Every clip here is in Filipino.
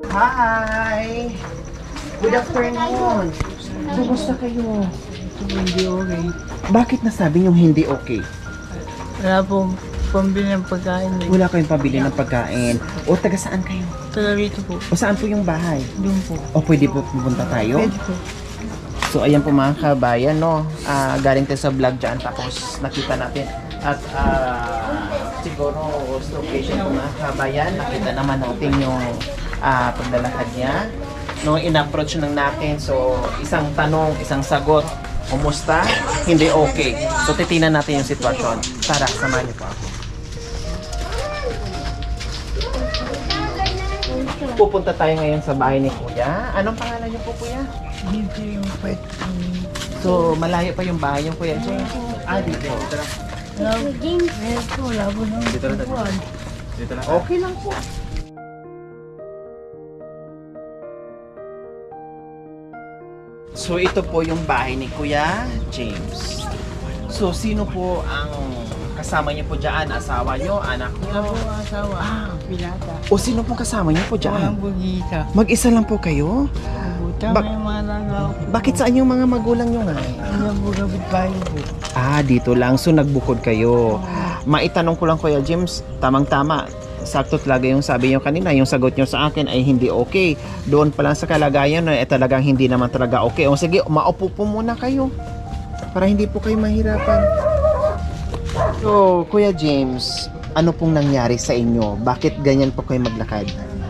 Hi! Good afternoon! Kumusta kayo? Hindi okay. Bakit nasabi niyong hindi okay? Wala pong pambili ng pagkain. Wala kayong pabili ng pagkain. O taga saan kayo? Taga rito po. O saan po yung bahay? Doon po. O pwede po pupunta tayo? Pwede po. So ayan po mga kabayan, no? Galing tayo sa vlog dyan, tapos nakita natin. At siguro location po mga kabayan, nakita naman natin yung paglalakad niya. No, in-approach lang natin. So isang tanong, isang sagot. Kumusta? Hindi okay. So titingnan natin yung sitwasyon. Tara, samahan niyo po ako. Pupunta tayo ngayon sa bahay ni Kuya. Anong pangalan niyo po, Kuya? Hindi yung pwede. So, malayo pa yung bahay yung Kuya James. Dito. Tara. Labo James. Po, labo ng Dito na tayo. tuwan. Dito na. Okay lang po. So, ito po yung bahay ni Kuya James. So, sino po ang kasama niyo po dyan? Asawa niyo? Anak Wala niyo? po asawa. Pinata. O sino pong kasama niyo po Walang dyan? bugita. Mag-isa lang po kayo? Tama yung mga nagawa ko. Bakit saan yung mga magulang niyo nga? Ang bugabit bahay po. Dito lang. So, nagbukod kayo. Maitanong ko lang, Kuya James, tamang-tama. Sakto talaga yung sabi nyo kanina, yung sagot nyo sa akin ay hindi okay. Doon pa lang sa kalagayan na talagang hindi naman talaga okay. O sige, maupo po muna kayo para hindi po kayo mahirapan. So, Kuya James, ano pong nangyari sa inyo? Bakit ganyan po kayo maglakad?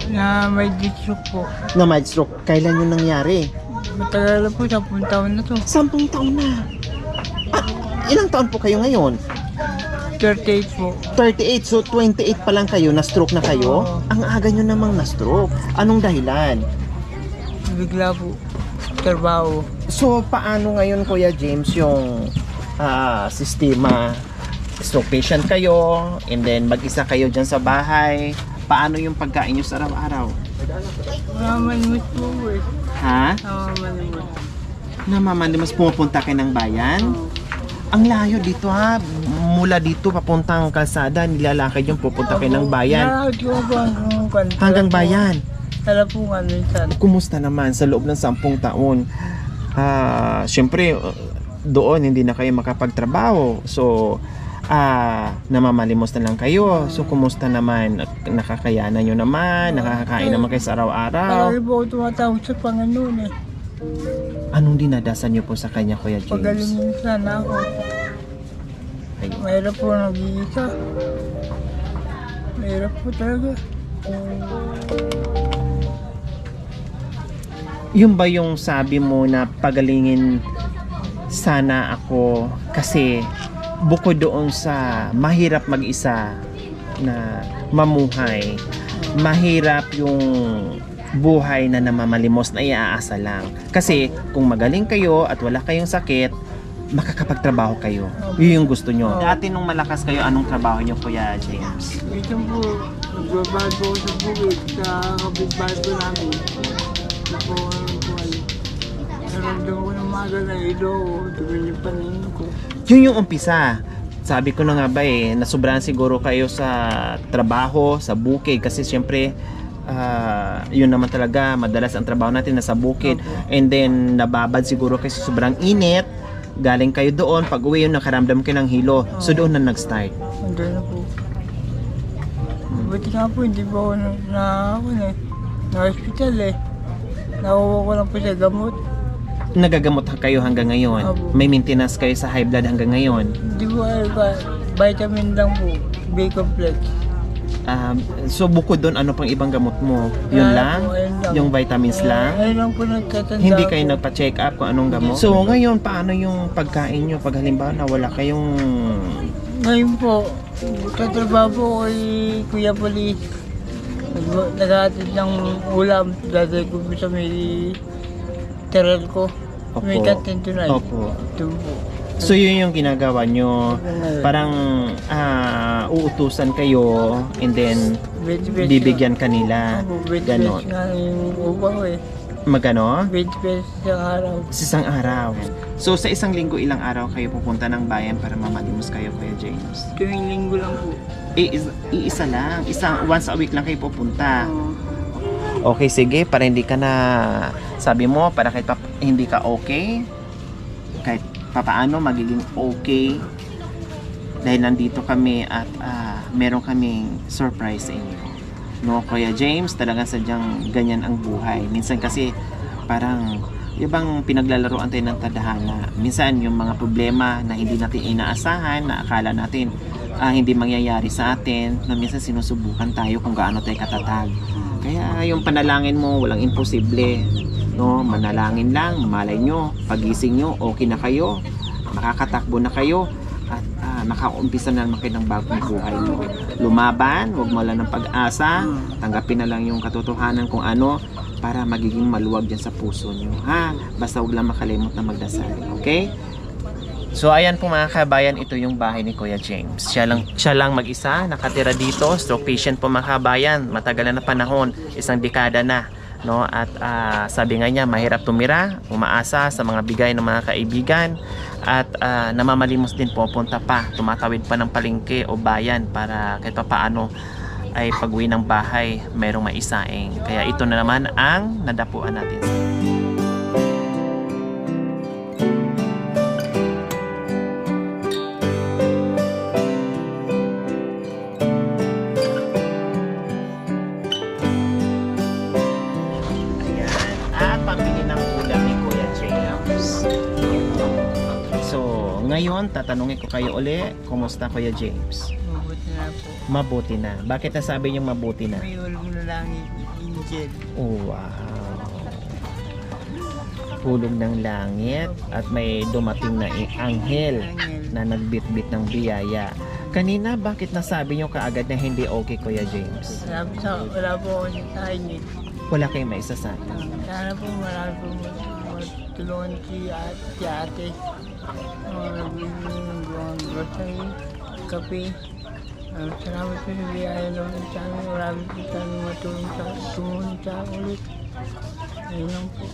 Na may dito po. Na mild stroke, kailan yun nangyari? Matagal na po, 10 taon na to. 10 taon na. Ilang taon po kayo ngayon? 38 po. 38, so 28 pa lang kayo, na-stroke na kayo? Oo. Ang aga nyo namang na-stroke. Anong dahilan? Bigla po. Trabaho. So, paano ngayon, Kuya James, yung sistema? Stroke patient kayo, and then mag-isa kayo dyan sa bahay. Paano yung pagkain nyo sa araw-araw? Namamanimos po eh. Ha? Namamanimos. Namamalimas, pumupunta kayo ng bayan? Ang layo dito ha. Mula dito papuntang kalsada, nilalakad yung pupunta kayo ng bayan. Nalakad ko po hanggang kwan. Hanggang bayan. Talapungan minsan. Kumusta naman sa loob ng 10 taon? Siyempre, doon hindi na kayo makapagtrabaho. So, namamalimos na lang kayo. So, kumusta naman? Nakakayanan nyo naman? Nakakakain naman kayo sa araw-araw? Parang po ako tumatawag sa Panginoon eh. Anong dinadasan nyo po sa kanya, Kuya James? Pagalingin sana ako. Ay, Mahirap po nag-iisa. Mahirap po talaga. Yun ba yung sabi mo na pagalingin sana ako kasi bukod doon sa mahirap mag-isa na mamuhay, mahirap yung buhay na namamalimos na iaasa lang. Kasi kung magaling kayo at wala kayong sakit, makakapagtrabaho kayo. Yun yung gusto nyo. Dati nung malakas kayo, anong trabaho nyo, Kuya James? Ito po, nagbabad po sa bukid sa kapitbahay po namin. Ito po, naramdaman ko ng maga na ilo ko. Tuloy yung paningin ko. Yun yung umpisa. Sabi ko na nga ba nasubrahan siguro kayo sa trabaho, sa bukid kasi syempre yun naman talaga madalas ang trabaho natin nasa bukid. And then nababad siguro kasi sobrang init. Galing kayo doon, pag uwi yun nakaramdam kayo ng hilo. So doon na nag-start. Andun na po. Buti nga po, hindi po ako na-hospital eh. Nakuha ko lang po sa gamot. Nagagamot kayo hanggang ngayon. Opo. May maintenance kayo sa high blood hanggang ngayon. Hindi po, vitamin lang po. B-complex. So bukod doon, ano pang ibang gamot mo? Yun Ayun lang? po, ayun lang. Yung vitamins lang? Ayun lang po nagtatanda Hindi ako. kayo nagpa-check up kung anong gamot? So ngayon, paano yung pagkain nyo pag halimbawa na wala kayong... Ngayon po, katrabaho po kay Kuya Police. Naghahatid ng ulam. Dati ko po sa may teral ko. Opo. May kantin tonight. Opo. Doon po. So yun yung ginagawa nyo, parang uutusan kayo and then bibigyan kanila. Ganon. Nga yung upa ko eh. Magano? 20 pesos sa araw. Sa isang araw. So sa isang linggo, ilang araw kayo pupunta ng bayan para mamalimos kayo, Kuya James? Tuwing linggo lang po. Iisa lang. Once a week lang kayo pupunta. Okay, sige, para hindi ka na, sabi mo, para kahit hindi ka okay, kahit papaano magiging okay, dahil nandito kami at meron kaming surprise sa inyo. No, Kuya James, talagang sadyang ganyan ang buhay. Minsan kasi parang yung bang pinaglalaroan tayo ng tadhana. Minsan yung mga problema na hindi natin inaasahan, na akala natin hindi mangyayari sa atin, na minsan sinusubukan tayo kung gaano tayo katatag. Kaya yung panalangin mo, walang imposible. No, manalangin lang, malay nyo, pagising nyo, okay na kayo, makakatakbo na kayo, at makaumpisa na naman kayo ng bagong buhay. No? Lumaban, huwag mo lang ng pag-asa, tanggapin na lang yung katotohanan kung ano, para magiging maluwag dyan sa puso nyo. Ha? Basta huwag lang makalimot na magdasal. Okay? So ayan po mga kabayan, ito yung bahay ni Kuya James. Siya lang mag-isa, nakatira dito, stroke patient po mga kabayan, matagal na panahon, isang dekada na. No? At sabi nga niya, mahirap tumira, umaasa sa mga bigay ng mga kaibigan, at namamalimos din pupunta pa, tumatawid pa ng palengke o bayan para kahit pa paano ay pag-uwi ng bahay merong maisaing. Kaya ito na naman ang nadapuan natin. Pambili ng ulam ni Kuya James. So, ngayon tatanungin ko kayo uli, kumusta Kuya James? Mabuti na po. Mabuti na. Bakit nasabi yung mabuti na? May ulong na langit, angel. Oh, wow. Hulog ng langit at may dumating na anghel na nagbitbit ng biyaya. Kanina, bakit nasabi nyo kaagad na hindi okay Kuya James? Wala po ako sa inyo. Wala kayong maisasayang. Sana po marami po matulungan si ate. Nabili ng grocery, kape. Salamat po sa biyaya naman sa amin. Marami po sana matulong sa ulit. Ayun lang po.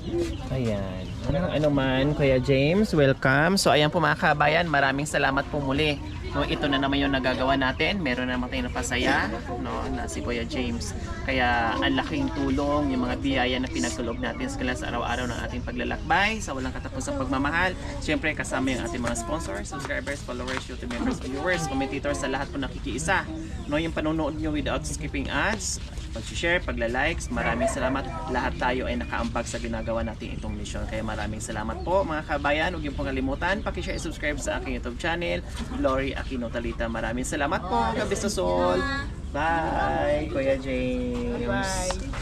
Ayan. Ano man, Kuya James, welcome. So ayan po mga kabayan, maraming salamat po muli. No, ito na naman yung nagagawa natin. Meron na naman tayong napasaya, no, na si Kuya James. Kaya ang laking tulong, yung mga biyaya na pinagkulog natin sa araw-araw ng ating paglalakbay, sa walang katapusang pagmamahal. Siyempre kasama yung ating mga sponsors, subscribers, followers, YouTube members, viewers, commentators, sa lahat po nakikiisa. No, yung panonood nyo without skipping ads, pag-share, pagla-likes, maraming salamat. Lahat tayo ay nakaambag sa ginagawa natin itong mission. Kaya maraming salamat po mga kabayan. Huwag yung pong kalimutan, paki-share, subscribe sa aking YouTube channel, Glory Aquino Talita. Maraming salamat po. God bless us all. Bye, Kuya James. Bye.